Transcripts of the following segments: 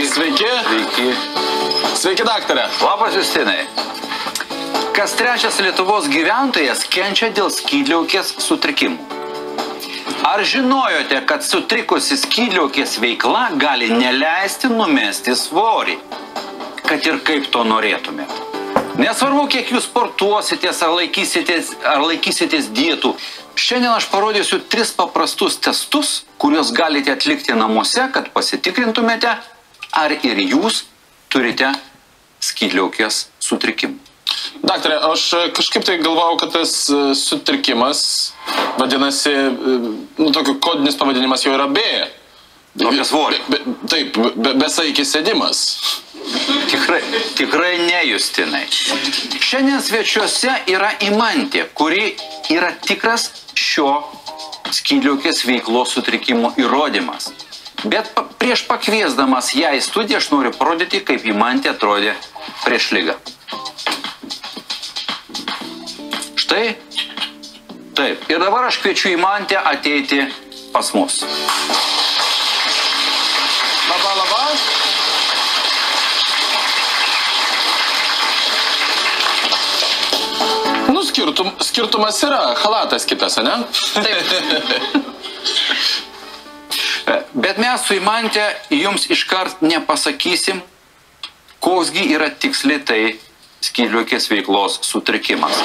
Sveiki. Sveiki. Sveiki, daktarė. Labas, Justinai. Kas trečias Lietuvos gyventojas kenčia dėl skydliaukės sutrikimų. Ar žinojote, kad sutrikusi skydliaukės veikla gali neleisti numesti svorį, kad ir kaip to norėtumėte? Nesvarbu, kiek jūs sportuositės ar laikysitės dietų. Šiandien aš parodysiu 3 paprastus testus, kuriuos galite atlikti namuose, kad pasitikrintumėte, ar ir jūs turite skydliaukės sutrikimų. Daktarė, aš kažkaip tai galvojau, kad tas sutrikimas, vadinasi, tokio kodinis pavadinimas jau yra B. Apie svorį. Taip, besaikis sėdimas. Tikrai ne, Justinai. Šiandien svečiuose yra Imantė, kuri yra tikras šio skydliaukės veiklos sutrikimo įrodymas. Bet prieš pakviesdamas ją į studiją aš noriu parodyti, kaip Imantė atrodė prieš ligą. Štai. Taip. Ir dabar aš kviečiu Imantę ateiti pas mus. Laba. Skirtumas yra, chalatas kitas, ne? Taip. Bet mes su Imantė jums iškart nepasakysim, koksgi yra tiksliai tai skydliaukės veiklos sutrikimas.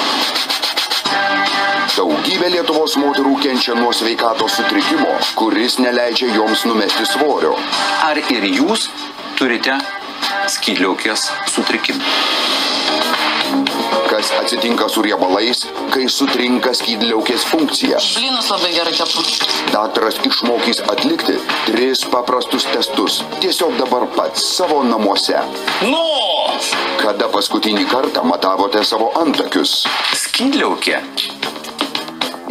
Daugybė Lietuvos moterų kenčia nuo sveikatos sutrikimo, kuris neleidžia joms numesti svorio. Ar ir jūs turite skydliaukės sutrikimą? Kas atsitinka su riebalais, kai sutrinka skydliaukės funkcija? Blynus labai gerai kepu. Daktaras išmokys atlikti 3 paprastus testus. Tiesiog dabar pats savo namuose. Nu! Kada paskutinį kartą matavote savo antakius? Skydliaukė,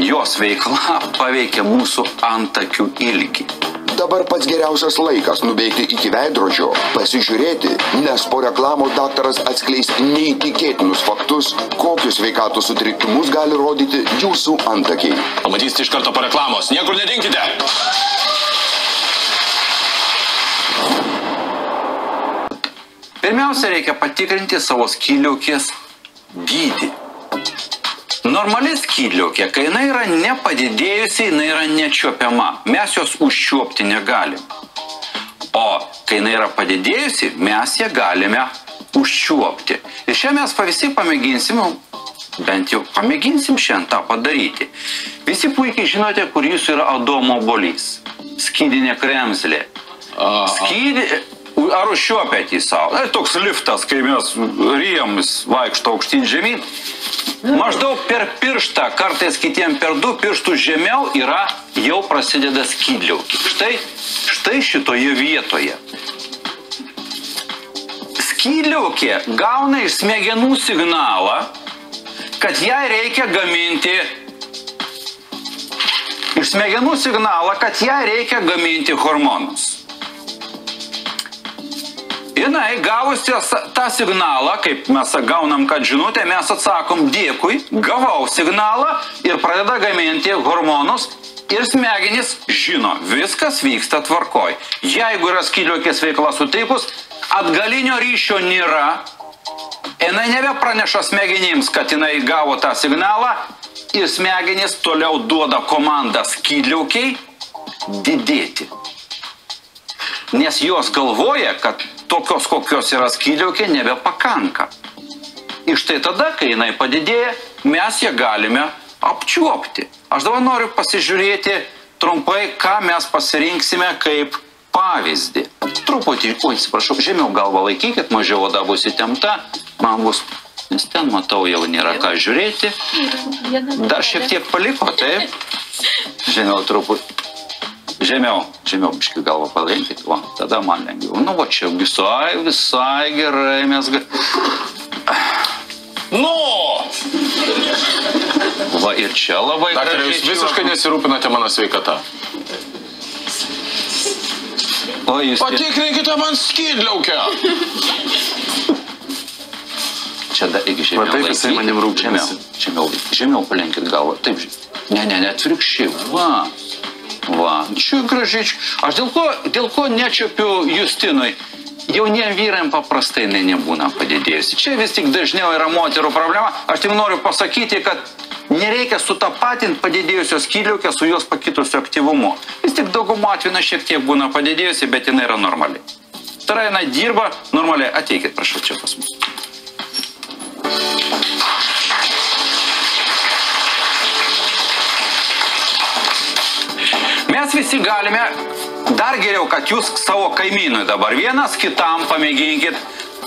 jos veikla paveikia mūsų antakių ilgį. Dabar pats geriausias laikas nubėgti iki veidrodžio, pasižiūrėti, nes po reklamos daktaras atskleis neįtikėtinus faktus, kokius sveikatos sutrikimus gali rodyti jūsų antakiai. Pamatysite iš karto po reklamos. Niekur nedinkite. Pirmiausia, reikia patikrinti savo skydliaukės dydį. Normali skydliaukė, kai jinai yra nepadidėjusi, jinai yra nečiuopiama. Mes jos užčiuopti negalim. O kai jinai yra padidėjusi, mes ją galime užčiuopti. Ir šiandien mes visi pamėginsim, bent jau pamėginsim šiandien tą padaryti. Visi puikiai žinote, kur jūsų yra Adomo obuolys. Skydinė kremzlė. Ar užčiuopėt į savo? Tai toks liftas, kai mes ryjomis vaikšto aukštyn žemyn. Maždaug per pirštą, kartais kitiem per 2 pirštus žemiau jau prasideda skydliaukė. Štai šitoje vietoje. Skydliaukė gauna iš smegenų signalą, kad jai reikia gaminti hormonus. Jinai gavusi tą signalą, kaip mes gaunam, kad žinutę, mes atsakom dėkui, gavau signalą ir pradeda gaminti hormonus ir smegenys žino, viskas vyksta tvarkoj. Jeigu yra skydliaukės veikla sutrikus, atgalinio ryšio nėra, jinai nebepraneša smegenims, kad jinai gavo tą signalą ir smegenys toliau duoda komandą skydliaukiai didėti. Nes jos galvoja, kad tokios, kokios yra skydliaukė, nebepakanka. Ir štai tada, kai jinai padidėja, mes ją galime apčiuopti. Aš dabar noriu pasižiūrėti trumpai, ką mes pasirinksime kaip pavyzdį. Truputį, atsiprašau, žemiau galvą laikykit, mažiau oda bus įtempta, man bus, nes ten matau jau nėra ką žiūrėti. Dar šiek tiek paliko, taip? Žemiau truputį. Žemiau biškį galvą palenkit, tada man lengviau. Nu, va čia visai gerai mes... Nu! Va ir čia labai... Daktarė, jūs visiškai nesirūpinate mano sveikata. Patikrinkite man skydliaukę! Čia dar iki žemiau laikyti. Taip, jisai manim rūpinasi. Žemiau palenkit galvą. Taip, ne, atvirkščiai. Va, čia gražiai. Aš dėl ko nečiopiu Justinui? Jauniem vyram paprastai nebūna padidėjusi. Čia vis tik dažniau yra moterų problema. Aš tik noriu pasakyti, kad nereikia sutapatinti padidėjusios skydliaukės su jos pakitusiu aktyvumu. Vis tik daugumą atveju šiek tiek būna padidėjusi, bet jinai yra normali. Tai yra, jinai dirba normaliai. Ateikit, prašau, čia pas mus. Mes visi galime, dar geriau, kad jūs savo kaimynui dabar vienas kitam pamėginkit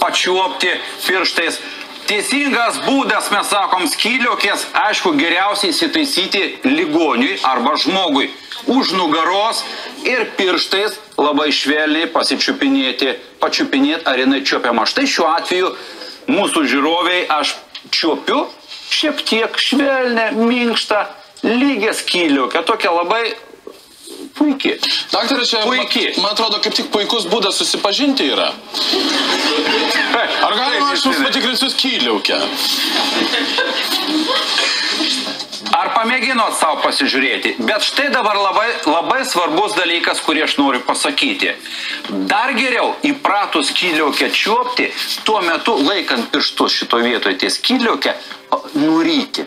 pačiuopti pirštais. Teisingas būdas, mes sakom, skydliaukės, aišku, geriausiai įsitaisyti ligoniui arba žmogui už nugaros ir pirštais labai švelniai pačiupinėti, ar jinai čiuopiama. Štai šiuo atveju mūsų žiūroviai aš čiuopiu šiek tiek švelnę, minkštą, lygią skydliaukę, tokia labai puikiai. Daktarė, čia, man atrodo, kaip tik puikus būdas susipažinti yra. Ar galima aš jums patikrinsiu skydliaukę? Ar pamėginot savo pasižiūrėti? Bet štai dabar labai svarbus dalykas, kurį aš noriu pasakyti. Dar geriau įpratus skydliaukę čiuopti, tuo metu laikant pirštus šito vietoje ties skydliaukę, nuryti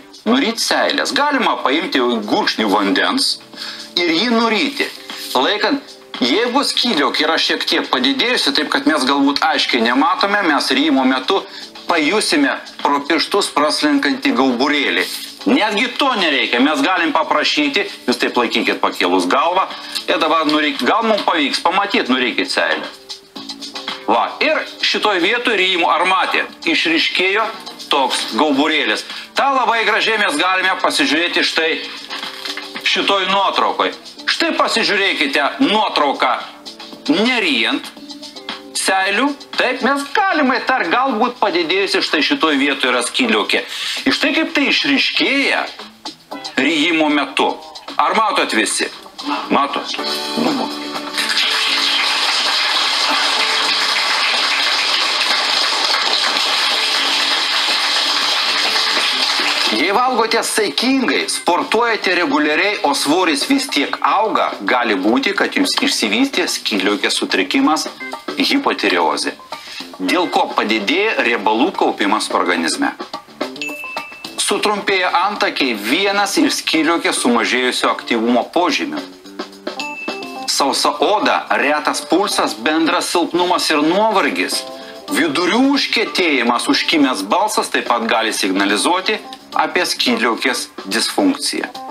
seilės. Galima paimti gurkšnį vandens ir jį nuryti. Laikant, jeigu skydliaukė yra šiek tiek padidėjusi, taip kad mes galbūt aiškiai nematome, mes ryjimo metu pajusime pro pirštus praslinkantį gauburėlį. Netgi to nereikia, mes galim paprašyti, jūs taip laikykit pakėlus galvą, ir dabar gal mums pavyks pamatyti, nurykit seilę. Va, ir šitoj vietoj ryjimo, ar matėt, išryškėjo toks gauburėlis. Ta labai gražiai mes galime pasižiūrėti štai šitoj nuotraukoj. Štai pasižiūrėkite nuotrauką neryjant seilių. Taip, mes galime įtarti, galbūt padidėjusi štai šitoj vietoje yra skydliaukė. Ir štai kaip tai išryškėja ryjimo metu. Ar matot visi? Matot? Jei valgote saikingai, sportuojate reguliariai, o svoris vis tiek auga, gali būti, kad jums išsivystė skydliaukės sutrikimas hipotireozė, dėl ko padidėja riebalų kaupimas organizme. Sutrumpėja antakiai, vienas iš skydliaukės sumažėjusio aktyvumo požymių. Sausa oda, retas pulsas, bendras silpnumas ir nuovargis. Vidurių užkietėjimas, užkimęs balsas taip pat gali signalizuoti apie skydliaukės disfunkciją.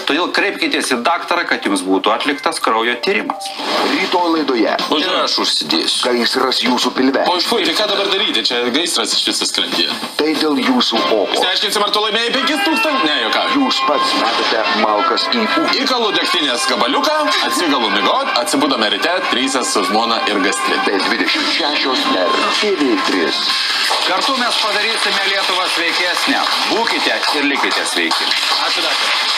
Todėl kreipkitės į daktarą, kad jums būtų atliktas kraujo tyrimas. Rytoj laidoje. Ir aš užsidėsiu. Gaisras jūsų pilve. O iš tai ką dabar daryti? Čia gaisras iš visą skrandyje. Tai dėl jūsų oko. Išsiaiškinsim, ar tu laimėjai 5000? Ne, joką. Jūs pats metate malkas į ūkį. Įkalu degtinės gabaliuką, atsigalu migot, atsibudome ryte, trysas su žmona ir gastrit. B26 per TV3. Kartu mes padarysime Lietuvą sveikesnę. Būkite ir likite sveiki. Ačiū, daktarė.